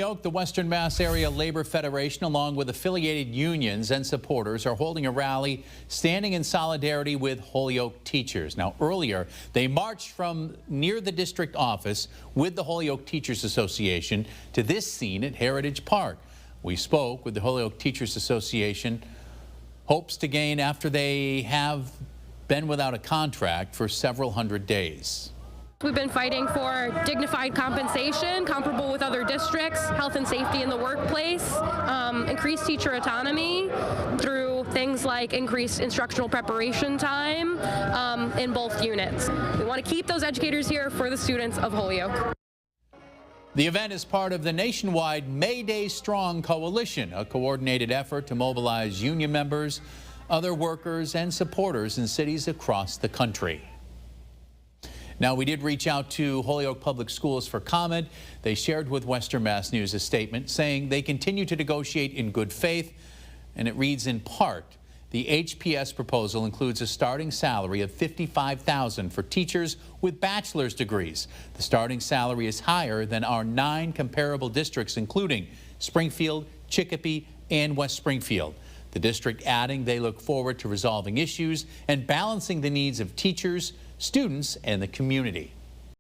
The Western Mass Area Labor Federation, along with affiliated unions and supporters, are holding a rally standing in solidarity with Holyoke teachers. Now, earlier, they marched from near the district office with the Holyoke Teachers Association to this scene at Heritage Park. We spoke with the Holyoke Teachers Association, hopes to gain after they have been without a contract for several hundred days. We've been fighting for dignified compensation, comparable with other districts, health and safety in the workplace, increased teacher autonomy through things like increased instructional preparation time in both units. We want to keep those educators here for the students of Holyoke. The event is part of the nationwide May Day Strong Coalition, a coordinated effort to mobilize union members, other workers, and supporters in cities across the country. Now, we did reach out to Holyoke Public Schools for comment. They shared with Western Mass News a statement saying they continue to negotiate in good faith, and it reads in part, the HPS proposal includes a starting salary of $55,000 for teachers with bachelor's degrees. The starting salary is higher than our 9 comparable districts, including Springfield, Chicopee, and West Springfield. The district adding they look forward to resolving issues and balancing the needs of teachers, students, and the community.